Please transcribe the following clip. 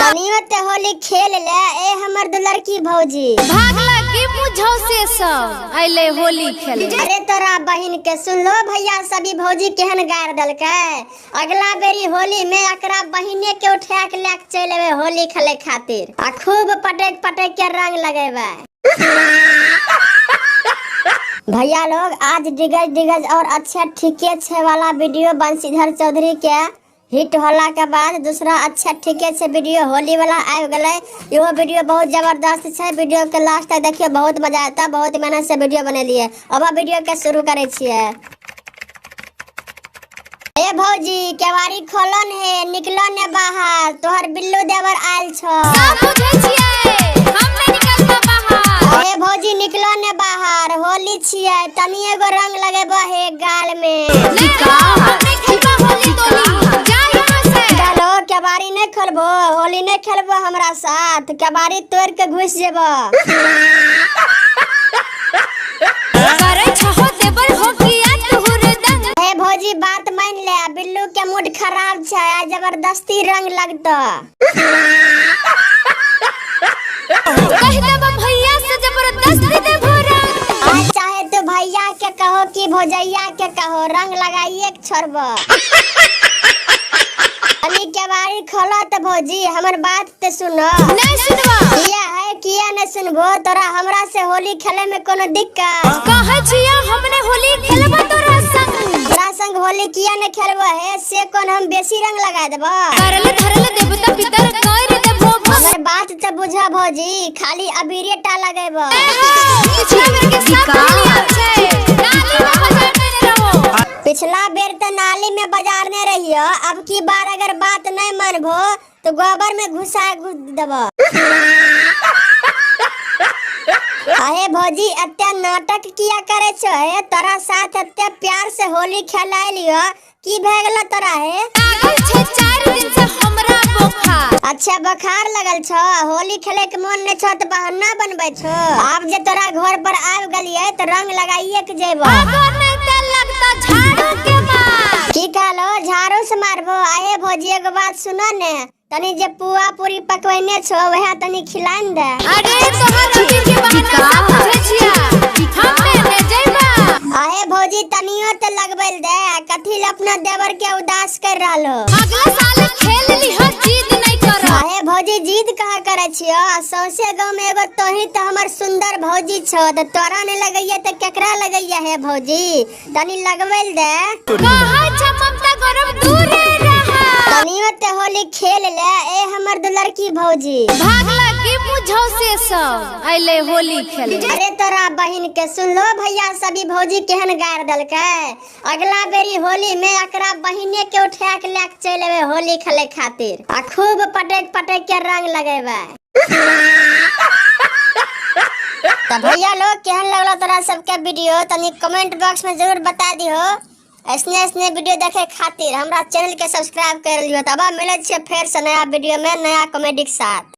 तनियो ते होली खेल ले ए हमर दुलर की भौजी भागला की मुझो से सब आइले होली खेले। अरे तोरा बहिन के सुन लो भैया सभी भौजी केहन गार दलके। अगला बेरी होली में एकरा बहिने के उठा के लेके चलेबे होली खेले खातिर आ खूब पटक पटक के रंग लगेबे। भैया लोग आज डिगज डिगज और अच्छा ठीके छे वाला वीडियो बंशीधर चौधरी के हिट होला के बाद दूसरा अच्छा ठीके छे वीडियो होली वाला आ गए। यो वीडियो बहुत जबरदस्त छे। वीडियो के लास्ट तक देखिए, बहुत मजा आता। बहुत मेहनत से वीडियो बनेलिए। अब वीडियो के शुरू करे छिए। ए भौजी केवारी खोलन है, निकलो ने बाहर, तोहर बिल्लू देवर आयल छ। सब बुझे छिए, हम नहीं निकलबा बाहर। ए भौजी निकलो ने बाहर, होली छिए, तनी एगो रंग लगेबो है गाल में। नहीं हम नहीं खेलबा होली तोली जा यहाँ से। चलो केवारी नहीं खोलबो, होली नहीं खेलबो हमरा साथ, केवारी तोड़ के घुस जेबो। करे छहो देवर हो किया तुहर दंग। हे भौजी बात मान ले, बिल्लू के मूड खराब छै, जबरदस्ती रंग लगता। कह देबा भैया से जबरदस्ती देबो रंग। आज चाहे तो भैया के कहो कि भौजैया के कहो, रंग लगाइए के छोड़बो। अली केवारी खोलो तो भौजी हमर बात ते सुनो। नहीं सुनवा किया नहीं सुनबो? तोरा हमरा से होली खेले में कोनो दिक्कत? कहे छिया हमने होली खेलबा तोरा संग। तोरा संग होली किया नहीं खेलबो है से कोन हम बेसी रंग लगा देबो? करले धरले देवता पितर कर देबो। हमर बात तो बुझा भौजी, खाली अबीरे टा लगेबो। पिछला बेर के सब लिया छे, नाली में बजाते रहो। पिछला बेर तो नाली में बजारने रहियो, अब की बार अगर बात नहीं मानबो तो गोबर में घुस देबो। अहे भौजी अत्ते नाटक किया करे छो है? तोरा साथ अत्ते प्यार से होली खेलाय लियो, की भे गेलो तोरा है? लागल छे 4 दिन से हमरा बुखार। अच्छा बुखार लगल छो, होली खेले के मन नहीं छो तो बहाना बनबै छो। अब जे तोरा घर पर आब गलिए तो रंग लगाइए के जेबो। अगर नहीं तेल लगता झाड़ू के मार। की कहलो झाड़ू से मारबो? आहे भौजी एगो बात सुनो ने, तनी जे पुआ पूरी पकवैने छो वह तनी खिलान दे। अरे तोहर रोटी के बहाना सब बुझे छिया, हम ले जइबा। आहे भौजी तनियो ते लगबैल दे, कथी ले अपना देवर के उदास कर रहलो? अगला साल खेल ली हो, जिद नहीं करो। आहे भौजी जिद कहा करे छियो? सौसे गांव में एगो तोही तो हमर सुंदर भौजी छो, तो तोरा ने लगैया तो केकरा लगैया है भौजी? तनी लगबैल दे। कहा छ ममता गरम दूरे रहा। तनियो ते होली खेल ले ए हमर दुलर की भौजी। भागला की मुझो से सब आइले होली खेले। अरे तोरा बहिन के सुन लो भैया सभी भौजी केहन गार दलके। अगला बेरी होली में एकरा बहिने के उठा के लेके चलेबे होली खेले खातिर आ खूब पटक पटक के रंग लगेबे। तो भैया लोग केहन लगलो तोरा सबके वीडियो तनी कमेंट बॉक्स में जरूर बता दिहो। ऐसने वीडियो देखे खातिर हमरा चैनल के सब्सक्राइब कर लियो। तब मिले छिए फिर से नया वीडियो में नया कॉमेडी के साथ।